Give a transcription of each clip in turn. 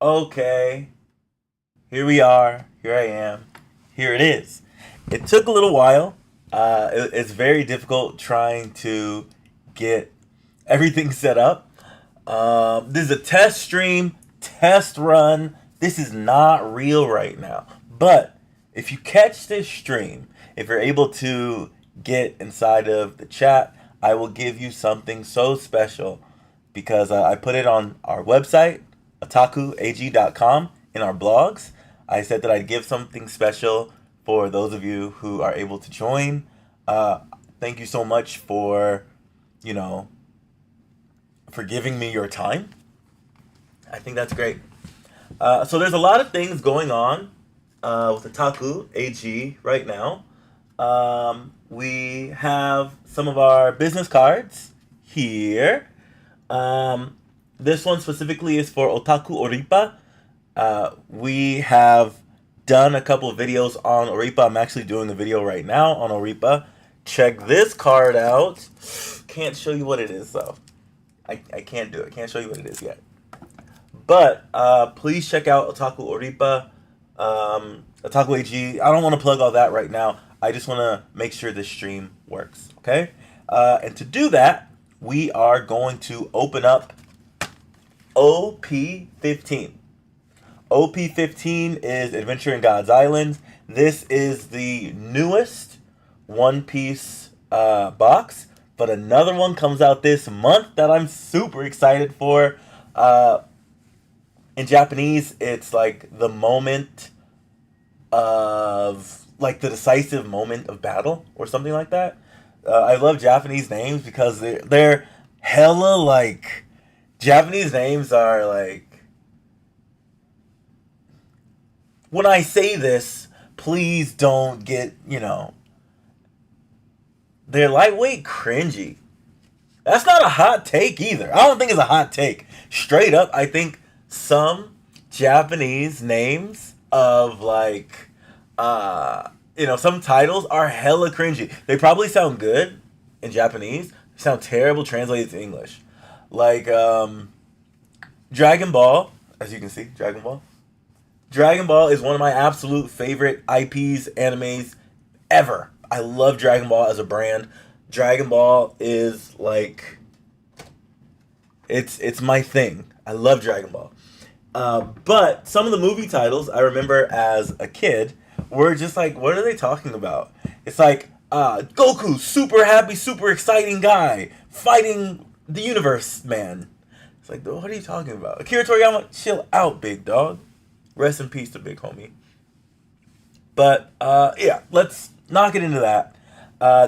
Okay, here we are. Here I am. Here it is. It took a little while. It's very difficult trying to get everything set up. This is a test stream, test run. This is not real right now. But if you catch this stream, if you're able to get inside of the chat, I will give you something so special because I put it on our website, OtakuAG.com, in our blogs. I said that I'd give something special for those of you who are able to join. Uh, Thank you so much for, you know, for giving me your time. I think that's great. So there's a lot of things going on with Otaku AG right now. We have some of our business cards here. Um, this one specifically is for Otaku Oripa. We have done a couple of videos on Oripa. I'm actually doing a video right now on Oripa. Check this card out. Can't show you what it is though. I can't do it. Can't show you what it is yet. But please check out Otaku Oripa, Otaku AG. I don't want to plug all that right now. I just want to make sure this stream works. Okay? And to do that, we are going to open up OP15. OP15 is Adventure in God's Island. This is the newest One Piece box, but another one comes out this month that I'm super excited for. In Japanese, it's like the moment of, like the decisive moment of battle or something like that. I love Japanese names because they're hella like, Japanese names are like, when I say this, please don't get, they're lightweight cringy. That's not a hot take either. I don't think it's a hot take. Straight up, I think some Japanese names of like, some titles are hella cringy. They probably sound good in Japanese, sound terrible translated to English. Like, Dragon Ball, as you can see, Dragon Ball. Dragon Ball is one of my absolute favorite IPs, animes ever. I love Dragon Ball as a brand. Dragon Ball is like, it's my thing. I love Dragon Ball. But some of the movie titles I remember as a kid were just like, what are they talking about? It's like, Goku, super happy, super exciting guy, fighting the universe man. It's like, what are you talking about? Akira Toriyama, chill out, big dog. Rest in peace to big homie. But, yeah, let's not get into that.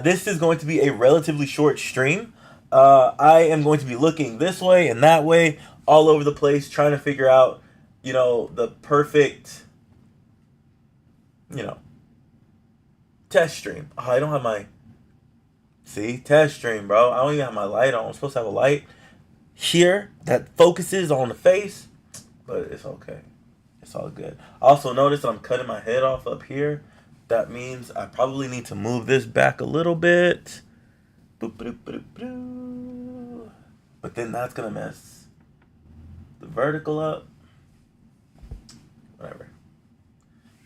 This is going to be a relatively short stream. I am going to be looking this way and that way, all over the place, trying to figure out, the perfect, you know, test stream. Oh, I don't have my, see, test stream, bro. I don't even have my light on. I'm supposed to have a light here that focuses on the face, but it's okay. It's all good. Also, notice that I'm cutting my head off up here. That means I probably need to move this back a little bit. Boop, boop, boop, boop. But then that's going to mess the vertical up. Whatever.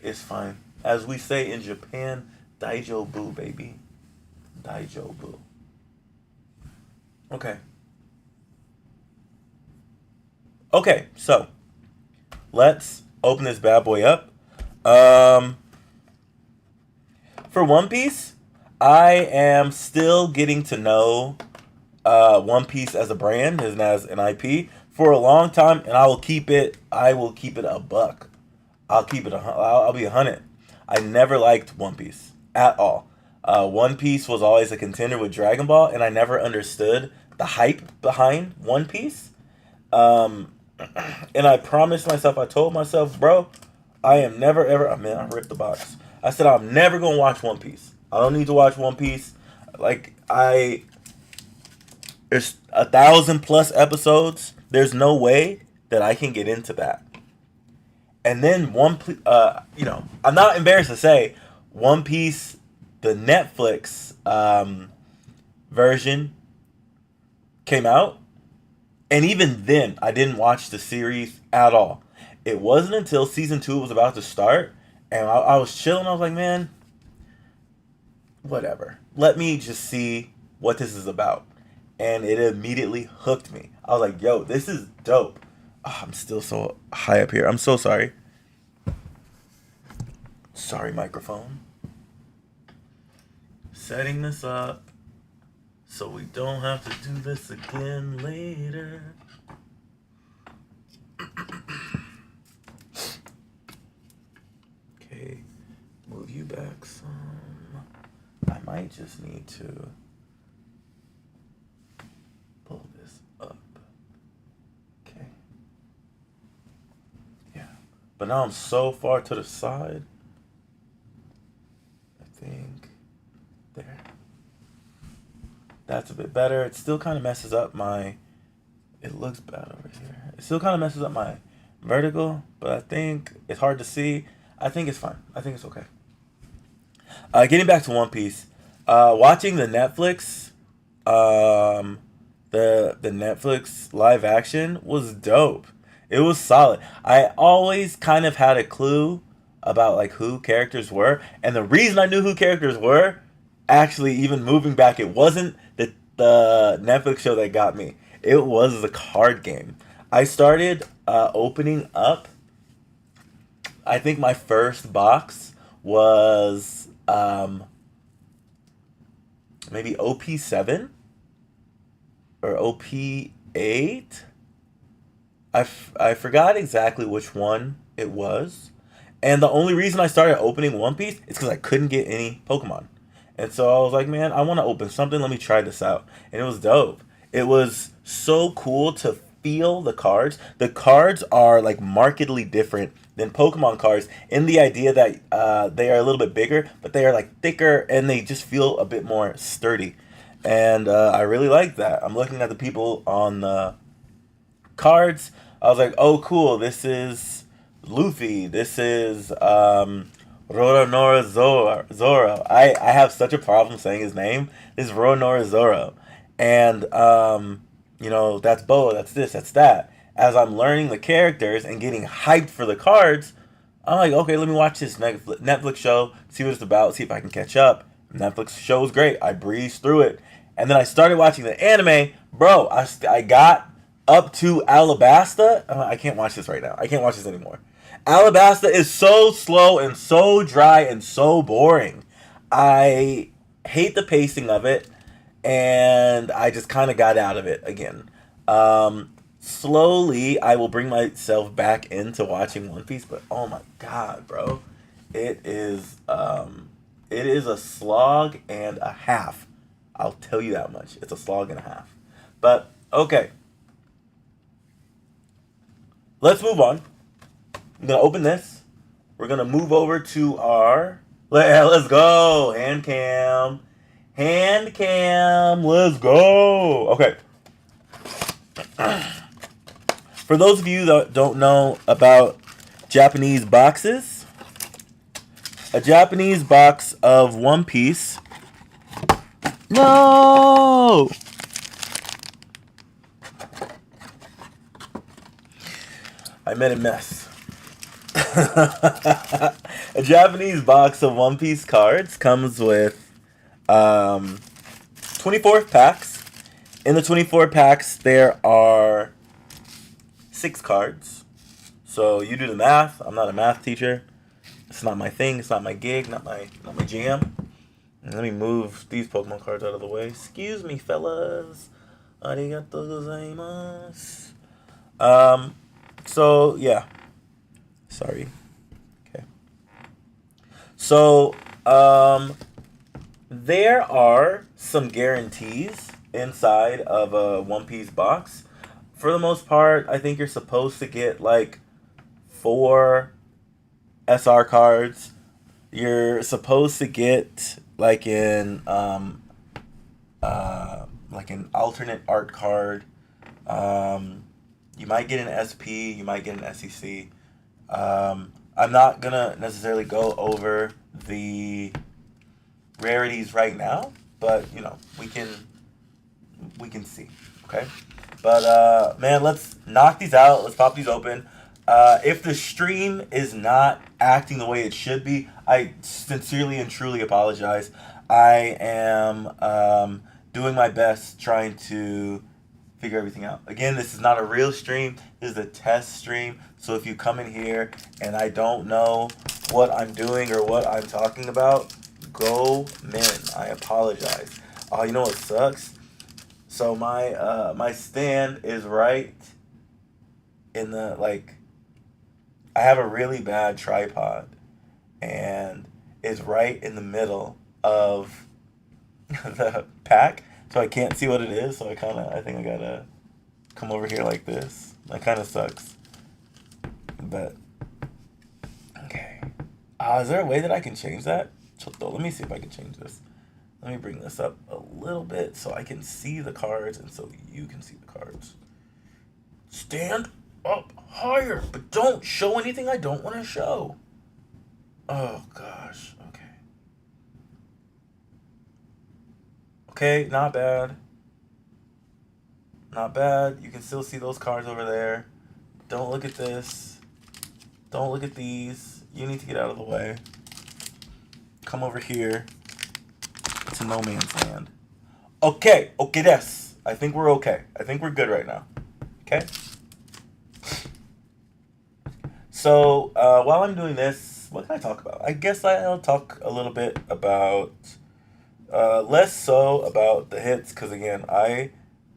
It's fine. As we say in Japan, daijobu, baby. Daijobu. Okay. Okay, so let's open this bad boy up. For One Piece, I am still getting to know One Piece as a brand and as an IP for a long time, and I will keep it. I will keep it a buck. I'll keep it. I'll be 100. I never liked One Piece at all. One Piece was always a contender with Dragon Ball, and I never understood the hype behind One Piece. Um, and I promised myself. I told myself, bro, I am never ever. I mean, I ripped the box. I said I'm never gonna watch One Piece. I don't need to watch One Piece. Like there's 1,000+ episodes. There's no way that I can get into that. And then I'm not embarrassed to say, One Piece, the Netflix version came out, and even then, I didn't watch the series at all. it wasn't until season 2 was about to start, and I was chilling. I was like, man, whatever. Let me just see what this is about. And it immediately hooked me. I was like, yo, this is dope. Oh, I'm still so high up here. I'm so sorry. Sorry, microphone. Setting this up so we don't have to do this again later. Okay, move you back some. I might just need to pull this up. Okay. Yeah. But now I'm so far to the side. I think there. That's a bit better. It still kind of messes up my... It looks bad over here. It still kind of messes up my vertical, but I think it's hard to see. I think it's fine. I think it's okay. Getting back to One Piece, watching the Netflix, the Netflix live action was dope. It was solid. I always kind of had a clue about like who characters were, and the reason I knew who characters were, actually, even moving back, it wasn't the Netflix show that got me. It was the card game. I started opening up. I think my first box was maybe OP7 or OP8. I forgot exactly which one it was. And the only reason I started opening One Piece is because I couldn't get any Pokemon. And so I was like, man, I want to open something. Let me try this out. And it was dope. It was so cool to feel the cards. The cards are like markedly different than Pokemon cards in the idea that they are a little bit bigger, but they are like thicker and they just feel a bit more sturdy. And I really like that. I'm looking at the people on the cards. I was like, oh, cool. This is Luffy. This is Roronoa Zoro. I have such a problem saying his name. This is Roronoa Zoro. And, you know, that's Boa, that's this, that's that. As I'm learning the characters and getting hyped for the cards, I'm like, okay, let me watch this Netflix show, see what it's about, see if I can catch up. Netflix show was great. I breezed through it. And then I started watching the anime. Bro, I got up to Alabasta. I can't watch this right now. I can't watch this anymore. Alabasta is so slow and so dry and so boring. I hate the pacing of it, and I just kind of got out of it again. Slowly, I will bring myself back into watching One Piece, but oh my god, bro. It is a slog and a half. I'll tell you that much. It's a slog and a half. But, okay. Let's move on. I'm going to open this. We're going to move over to our... Let's go. Hand cam. Hand cam. Let's go. Okay. For those of you that don't know about Japanese boxes, a Japanese box of One Piece... No! I made a mess. A Japanese box of One Piece cards comes with 24 packs. In the 24 packs, there are 6 cards. So you do the math. I'm not a math teacher. It's not my thing. It's not my gig. Not my jam. Let me move these Pokemon cards out of the way. Excuse me, fellas. Arigato gozaimasu. So, yeah. Sorry. Okay. So, there are some guarantees inside of a One Piece box. For the most part, I think you're supposed to get, like, 4 SR cards. You're supposed to get... like an alternate art card. You might get an SP, you might get an SEC. I'm not gonna necessarily go over the rarities right now, but you know, we can see. Okay? But man, let's knock these out, let's pop these open. If the stream is not acting the way it should be, I sincerely and truly apologize. I am doing my best trying to figure everything out. Again, this is not a real stream. This is a test stream. So if you come in here and I don't know what I'm doing or what I'm talking about, go men. I apologize. Oh, you know what sucks? So my stand is right in the like. I have a really bad tripod, and it's right in the middle of the pack, so I can't see what it is. So I think I gotta come over here like this. That kind of sucks, but okay. Is there a way that I can change that? Let me see if I can change this. Let me bring this up a little bit so I can see the cards and so you can see the cards. Stand up higher, but don't show anything I don't want to show. Oh gosh. Okay. Okay, not bad. Not bad. You can still see those cards over there. Don't look at this. Don't look at these. You need to get out of the way. Come over here. It's a no man's land. Okay, des. I think we're okay. I think we're good right now. Okay? So, while I'm doing this, what can I talk about? I guess I'll talk a little bit about, less so about the hits, because again,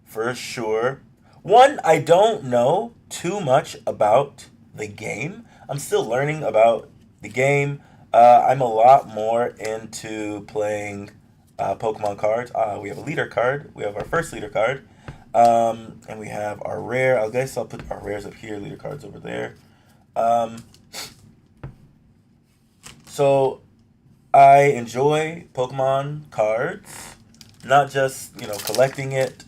for sure, I don't know too much about the game. I'm still learning about the game. I'm a lot more into playing Pokemon cards. We have a leader card. We have our first leader card. And we have our rare. I guess I'll put our rares up here, leader cards over there. So I enjoy Pokemon cards, not just, collecting it,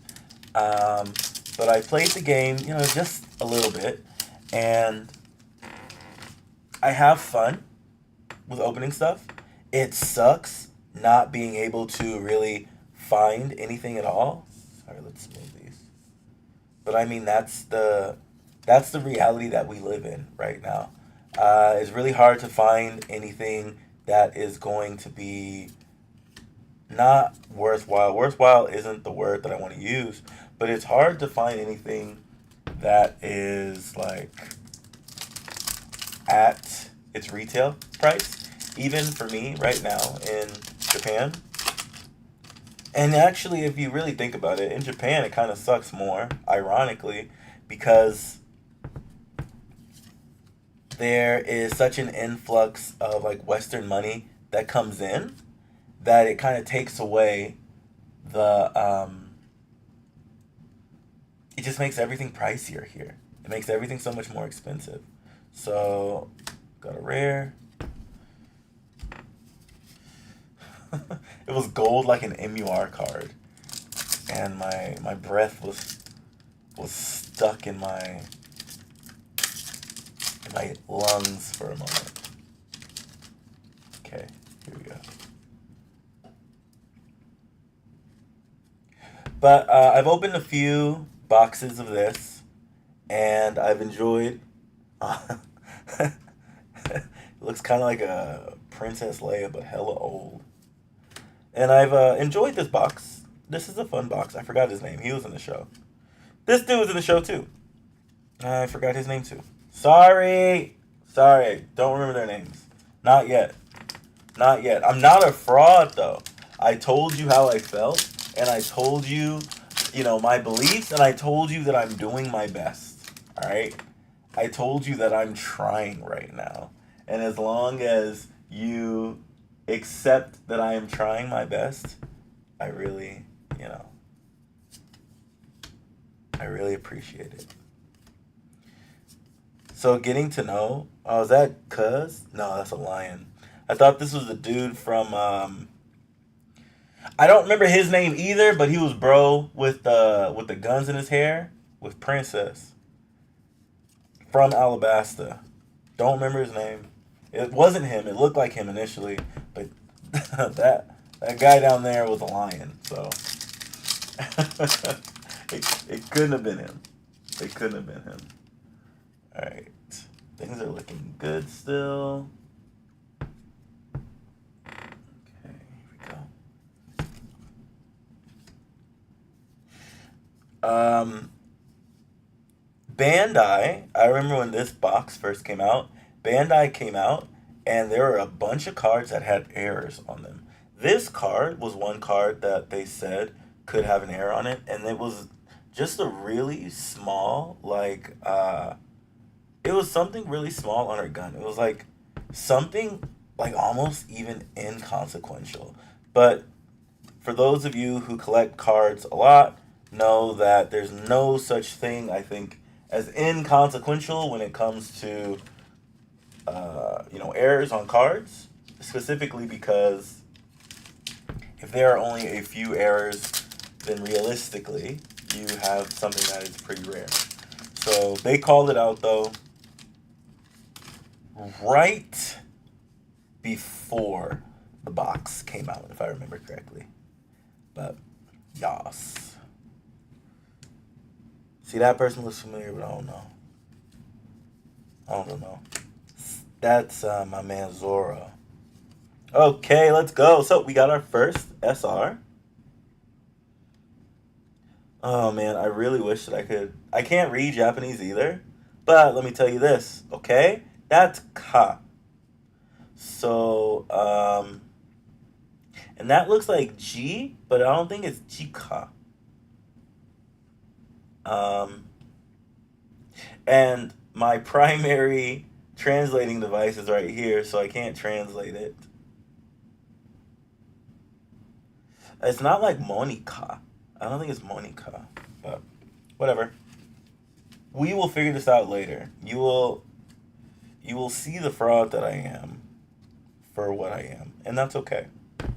but I played the game, just a little bit, and I have fun with opening stuff. It sucks not being able to really find anything at all. Sorry, let's move these. But I mean, that's the reality that we live in right now. It's really hard to find anything that is going to be not worthwhile. Worthwhile isn't the word that I want to use, but it's hard to find anything that is like at its retail price, even for me right now in Japan. And actually, if you really think about it, in Japan it kind of sucks more, ironically, because there is such an influx of like Western money that comes in that it kind of takes away the it just makes everything pricier here. It makes everything so much more expensive. So got a rare. It was gold like an MUR card, and my breath was stuck in my lungs for a moment. Okay, here we go. But I've opened a few boxes of this, and I've enjoyed. It looks kind of like a Princess Leia, but hella old. And I've enjoyed this box. This is a fun box. I forgot his name. He was in the show. This dude was in the show too. I forgot his name too. Sorry. Don't remember their names. Not yet. I'm not a fraud though. I told you how I felt, and I told you, my beliefs, and I told you that I'm doing my best. All right? I told you that I'm trying right now. And as long as you accept that I am trying my best, I really, I really appreciate it. So getting to know, is that Cuz? No, that's a lion. I thought this was the dude from, I don't remember his name either, but he was bro with the guns in his hair with Princess from Alabasta. Don't remember his name. It wasn't him. It looked like him initially, but that guy down there was a lion. So it couldn't have been him. It couldn't have been him. All right. Things are looking good still. Okay, here we go. Bandai, I remember when this box first came out, Bandai came out and there were a bunch of cards that had errors on them. This card was one card that they said could have an error on it, and it was just a really small, like, it was something really small on her gun. It was like something like almost even inconsequential. But for those of you who collect cards a lot, know that there's no such thing, I think, as inconsequential when it comes to errors on cards, specifically because if there are only a few errors, then realistically you have something that is pretty rare. So they called it out though right before the box came out, if I remember correctly. But yas. See, that person looks familiar, but I don't know. I don't know. That's my man Zora. Okay, let's go. So we got our first SR. Oh man, I really wish that I could. I can't read Japanese either, but let me tell you this, okay? That's ka. So, and that looks like G, but I don't think it's Jika. And my primary translating device is right here, so I can't translate it. It's not like Monica. I don't think it's Monica, but whatever. We will figure this out later. You will see the fraud that I am for what I am, and that's okay,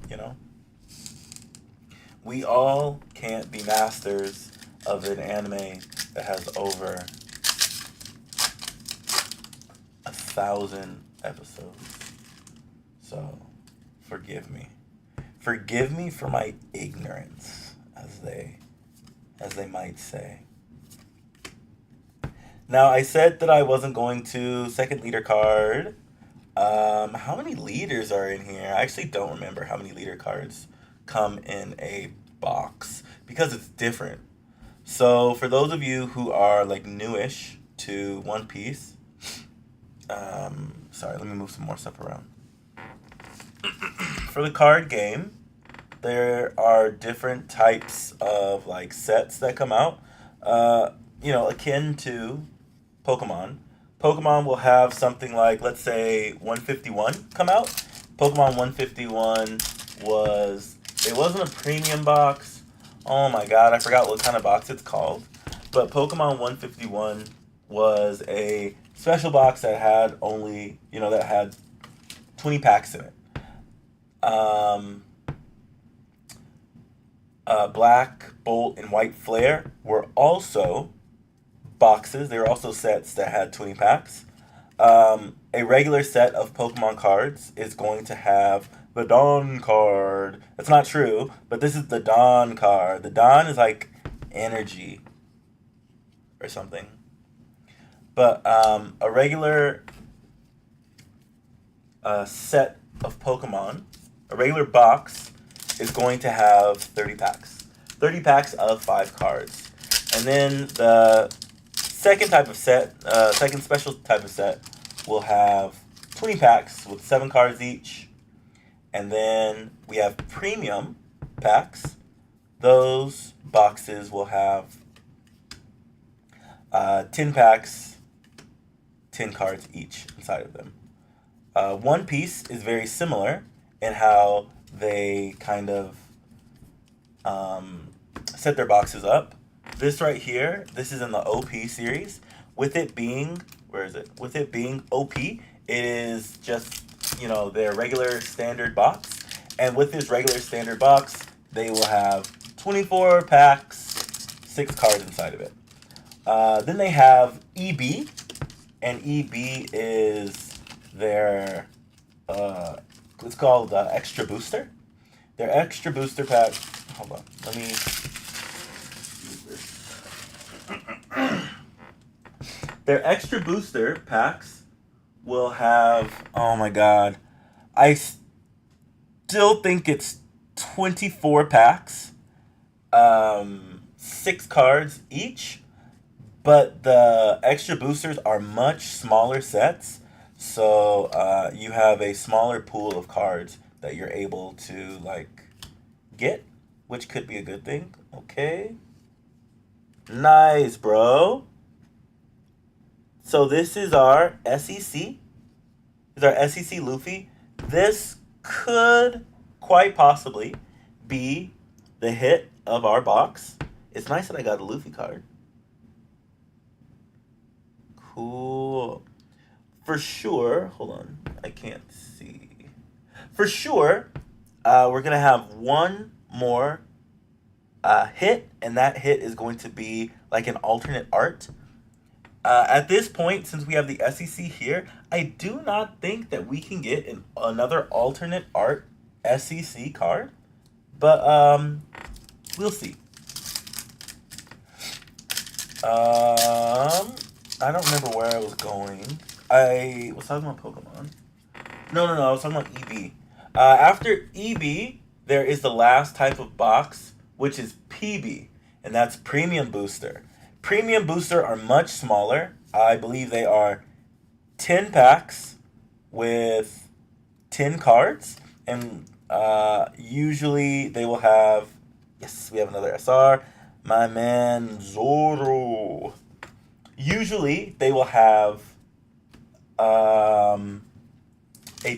you know? We all can't be masters of an anime that has over 1,000 episodes. So, forgive me. Forgive me for my ignorance, as they might say. Now, I said that I wasn't going to second leader card. How many leaders are in here? I actually don't remember how many leader cards come in a box because it's different. So for those of you who are like newish to One Piece, sorry, let me move some more stuff around. For the card game, there are different types of like sets that come out, akin to Pokemon. Pokemon will have something like, let's say, 151 come out. Pokemon 151 it wasn't a premium box. Oh my god, I forgot what kind of box it's called. But Pokemon 151 was a special box that had only, that had 20 packs in it. Black Bolt and White Flare were also boxes. They were also sets that had 20 packs. A regular set of Pokemon cards is going to have the Dawn card. That's not true, but this is the Dawn card. The Dawn is like energy or something. But a regular set of Pokemon, a regular box, is going to have 30 packs. 30 packs of 5 cards. And then the second special type of set will have 20 packs with 7 cards each. And then we have premium packs. Those boxes will have 10 packs, 10 cards each inside of them. One Piece is very similar in how they kind of set their boxes up. This right here, this is in the OP series. With it being, With it being OP, it is just, their regular standard box. And with this regular standard box, they will have 24 packs, 6 cards inside of it. Then they have EB, and EB is their, it's called Extra Booster. Their Extra Booster pack, hold on, let me use this. Their Extra Booster packs will have, oh my god, I still think it's 24 packs, 6 cards each, but the extra boosters are much smaller sets, so you have a smaller pool of cards that you're able to like get, which could be a good thing. Okay, nice, bro. So this is our SEC. This is our SEC Luffy. This could quite possibly be the hit of our box. It's nice that I got a Luffy card. Cool. For sure, hold on, I can't see. For sure, we're going to have one more hit, and that hit is going to be like an alternate art. At this point, since we have the SEC here, I do not think that we can get another alternate art SEC card, but we'll see. I don't remember where I was going. I was talking about Pokemon. No, I was talking about EB. After EB, there is the last type of box, which is PB, and that's Premium Booster. Premium Booster are much smaller. I believe they are 10 packs with 10 cards, and usually they will have, yes, we have another SR, my man Zoro. Usually they will have a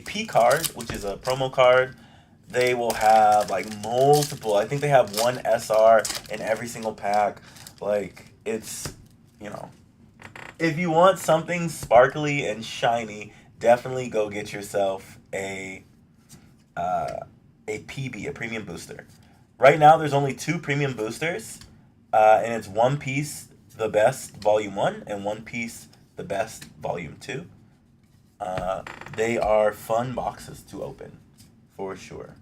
P card, which is a promo card. They will have like multiple. I think they have one SR in every single pack. Like, it's, you know, if you want something sparkly and shiny, definitely go get yourself a PB, a Premium Booster. Right now, there's only 2 Premium Boosters, and it's One Piece The Best Volume 1 and One Piece The Best Volume 2. They are fun boxes to open, for sure.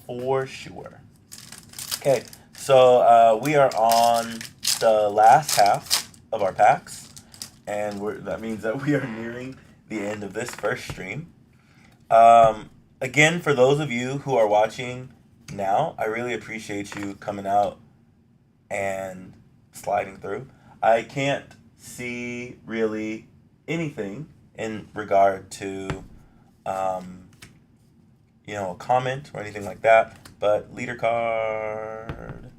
For sure. Okay, so we are on the last half of our packs, and that means that we are nearing the end of this first stream. Again, for those of you who are watching now, I really appreciate you coming out and sliding through. I can't see really anything in regard to a comment or anything like that, but leader card.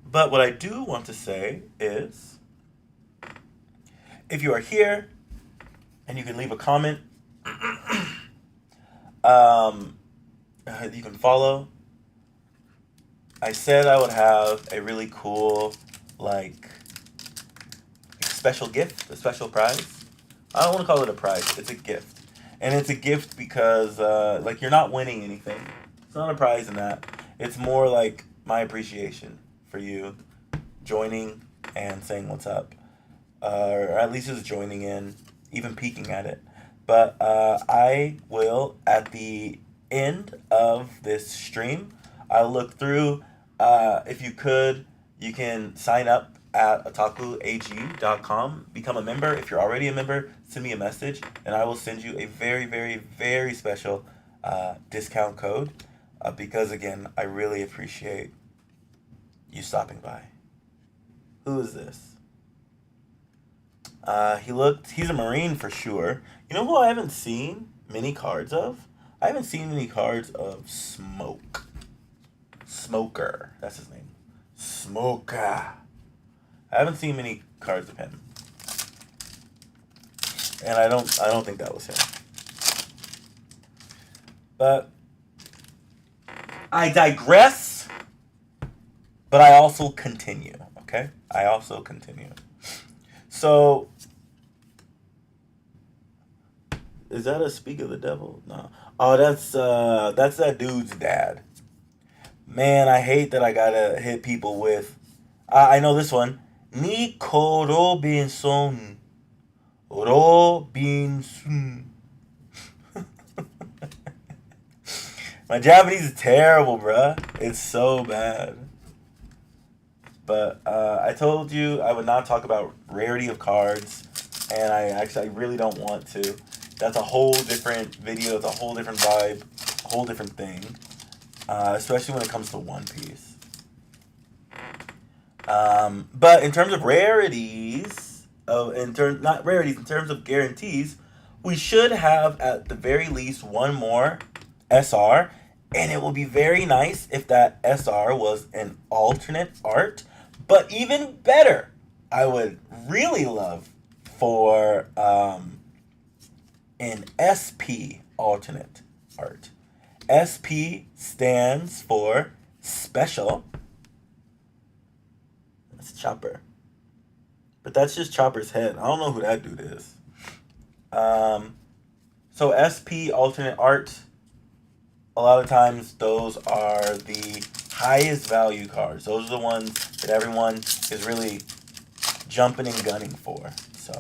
But what I do want to say is, if you are here and you can leave a comment, you can follow. I said I would have a really cool, like, special gift, a special prize. I don't want to call it a prize. It's a gift. And it's a gift because, you're not winning anything. It's not a prize in that. It's more like my appreciation for you joining and saying what's up. Or at least just joining in, even peeking at it. But I will, at the end of this stream, I'll look through. If you could, you can sign up at OtakuAG.com. Become a member. If you're already a member, send me a message, and I will send you a very, very, very special discount code. Because, again, I really appreciate you stopping by. Who is this? He's a Marine for sure. You know who I haven't seen many cards of? I haven't seen many cards of Smoker. That's his name. Smoker. I haven't seen many cards of him. And I don't think that was him. But I digress, but I also continue, okay? I also continue. So, is that a Speak of the Devil? No. Oh, that's that dude's dad. Man, I hate that I gotta hit people with. I know this one. Nico Robinson. My Japanese is terrible, bruh. It's so bad. But I told you I would not talk about rarity of cards. and I really don't want to. That's a whole different video. It's a whole different vibe, a whole different thing, especially when it comes to One Piece. But in terms of rarities, not rarities, in terms of guarantees, we should have at the very least one more SR, and it will be very nice if that SR was an alternate art. But even better, I would really love for an SP alternate art. SP stands for special. That's Chopper. But that's just Chopper's head. I don't know who that dude is. So SP alternate art, a lot of times those are the highest value cards. Those are the ones that everyone is really jumping and gunning for. So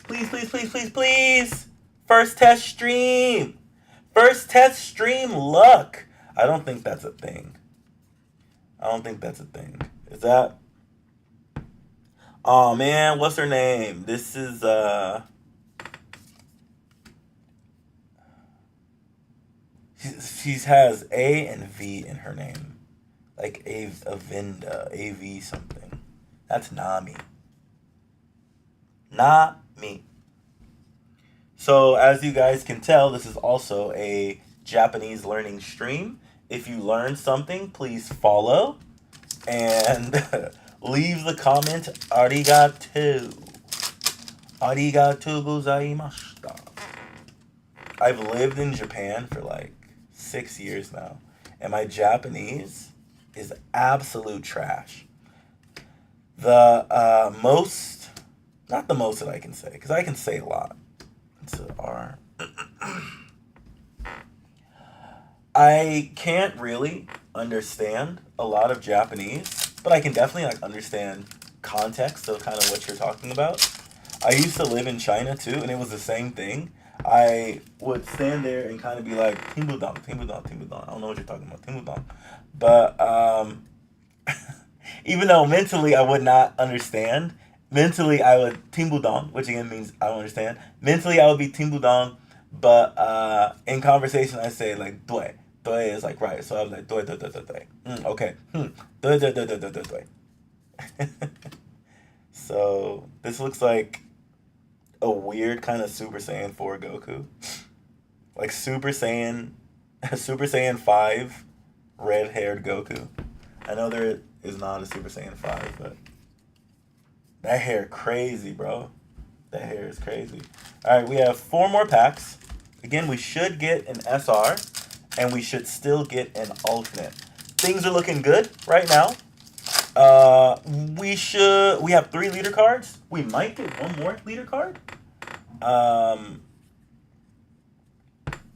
please, please, please, please, please. First test stream. First test stream luck. I don't think that's a thing. Is that? Oh man, what's her name? This is she has A and V in her name. Like Avinda, AV something. That's Nami. Nami. So as you guys can tell, this is also a Japanese learning stream. If you learned something, please follow and leave the comment arigato. Arigato gozaimashita. I've lived in Japan for like 6 years now, and my Japanese is absolute trash. The most, not the most that I can say, because I can say a lot. It's an R. I can't really understand a lot of Japanese, but I can definitely like understand context of kind of what you're talking about. I used to live in China too, and it was the same thing. I would stand there and kind of be like, Timbudong, Timbudong, Timbudong. I don't know what you're talking about, Timbudong. But even though mentally I would not understand, mentally I would Timbudong, which again means I don't understand. Mentally I would be Timbudong, but in conversation I say like Doi. Doi is like right, so I was like Doi, Doi, Doi, Doi, Doi. Okay. Doi, Doi, Doi, Doi, Doi, Doi, Doi. So this looks like a weird kind of Super Saiyan 4 Goku. Like Super Saiyan 5 red-haired Goku. I know there is not a Super Saiyan 5, but that hair crazy, bro. That hair is crazy. Alright, we have 4 more packs. Again, we should get an SR, and we should still get an alternate. Things are looking good right now. We have 3 leader cards. We might get 1 more leader card.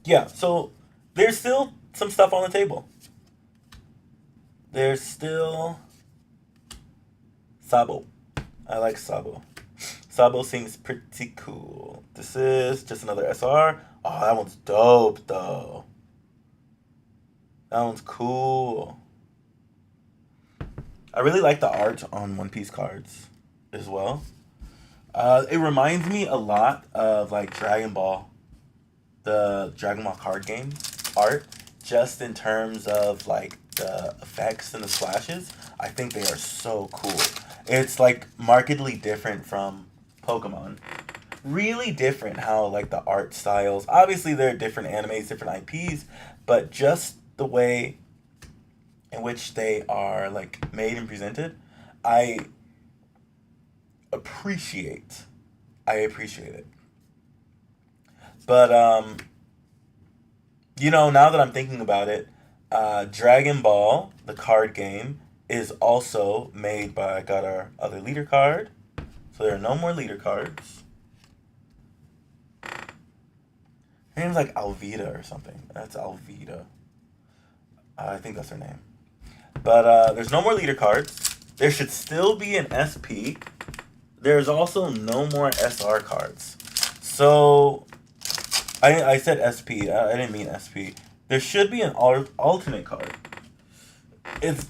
Yeah, so there's still some stuff on the table. There's still Sabo. I like Sabo. Sabo seems pretty cool. This is just another SR. Oh, that one's dope, though. That one's cool. I really like the art on One Piece cards as well. It reminds me a lot of like Dragon Ball, the Dragon Ball card game art, just in terms of like the effects and the splashes. I think they are so cool. It's like markedly different from Pokemon. Really different how like the art styles. Obviously there are different animes, different IPs, but just the way in which they are like made and presented, I appreciate it. But now that I'm thinking about it, Dragon Ball, the card game, is also made by, got our other leader card. So there are no more leader cards. Her name's like Alvida or something. That's Alvida. I think that's her name. But there's no more leader cards. There should still be an SP. There's also no more SR cards. So I said SP. I didn't mean SP. There should be an alternate card. If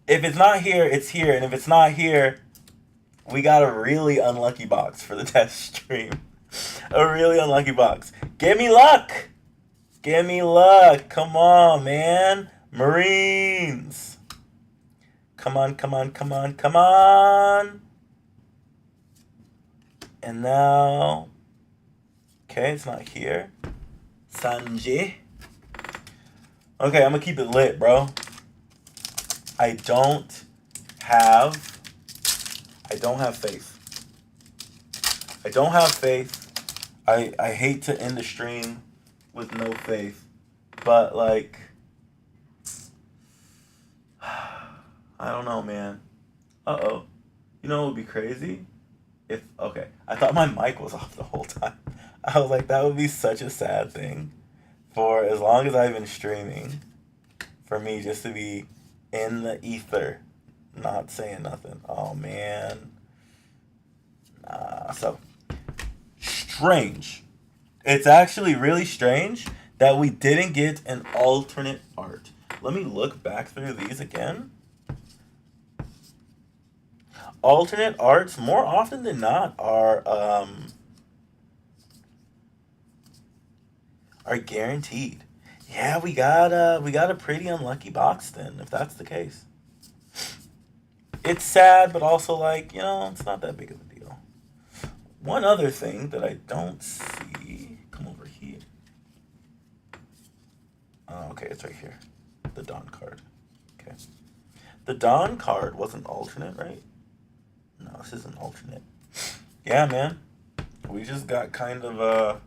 it's not here, it's here. And if it's not here, We got a really unlucky box for the test stream. A really unlucky box. Give me luck! Give me luck. Come on, man. Marines. Come on, come on, come on, come on. And now... Okay, it's not here. Sanji. Okay, I'm gonna keep it lit, bro. I don't have faith. I don't have faith. I hate to end the stream with no faith. But, like... I don't know, man. Uh-oh. You know what would be crazy? Okay, I thought my mic was off the whole time. I was like, that would be such a sad thing for as long as I've been streaming, for me just to be in the ether, not saying nothing. Oh, man. So, strange. It's actually really strange that we didn't get an alternate art. Let me look back through these again. Alternate arts, more often than not, are guaranteed. Yeah, we got a pretty unlucky box then, if that's the case. It's sad, but also, like, you know, it's not that big of a deal. One other thing that I don't see, come over here. Oh, okay, it's right here. The Dawn card. Okay. The Dawn card wasn't alternate, right? No, this is an alternate. Yeah, man. We just got kind of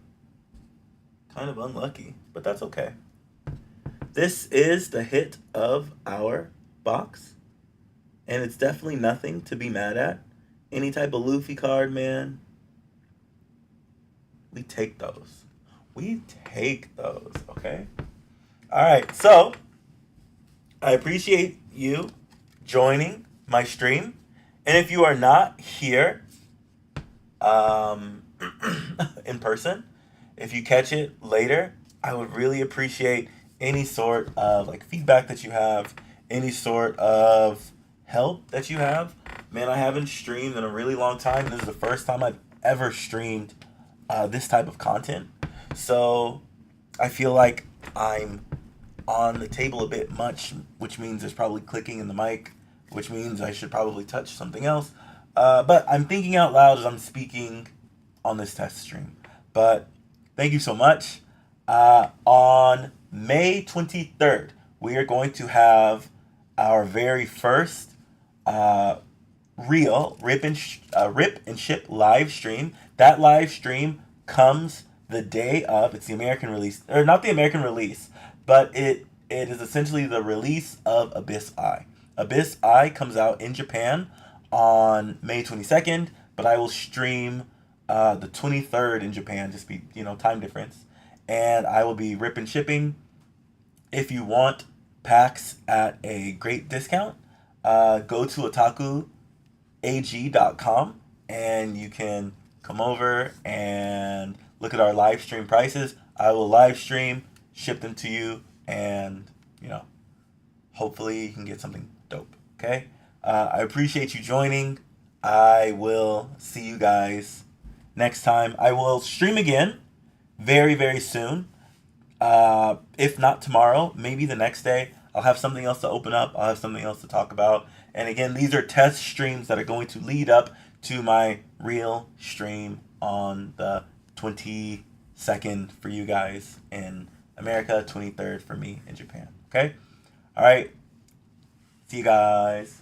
unlucky, but that's okay. This is the hit of our box, and it's definitely nothing to be mad at. Any type of Luffy card, man, we take those. We take those, okay? All right, so I appreciate you joining my stream. And if you are not here in person, if you catch it later, I would really appreciate any sort of like feedback that you have, any sort of help that you have. Man, I haven't streamed in a really long time. This is the first time I've ever streamed this type of content. So I feel like I'm on the table a bit much, which means there's probably clicking in the mic, which means I should probably touch something else. But I'm thinking out loud as I'm speaking on this test stream. But thank you so much. On May 23rd, we are going to have our very first real Rip and Ship live stream. That live stream comes the day of. It's the American release, or not the American release, but it is essentially the release of Abyss Eye. Abyss Eye comes out in Japan on May 22nd, but I will stream the 23rd in Japan, just be, time difference. And I will be ripping shipping. If you want packs at a great discount, go to OtakuAG.com and you can come over and look at our live stream prices. I will live stream, ship them to you, and, hopefully you can get something dope, okay? I appreciate you joining. I will see you guys next time. I will stream again very, very soon. If not tomorrow, maybe the next day. I'll have something else to open up. I'll have something else to talk about. And again, these are test streams that are going to lead up to my real stream on the 22nd for you guys in America, 23rd for me in Japan. Okay? All right. See you guys.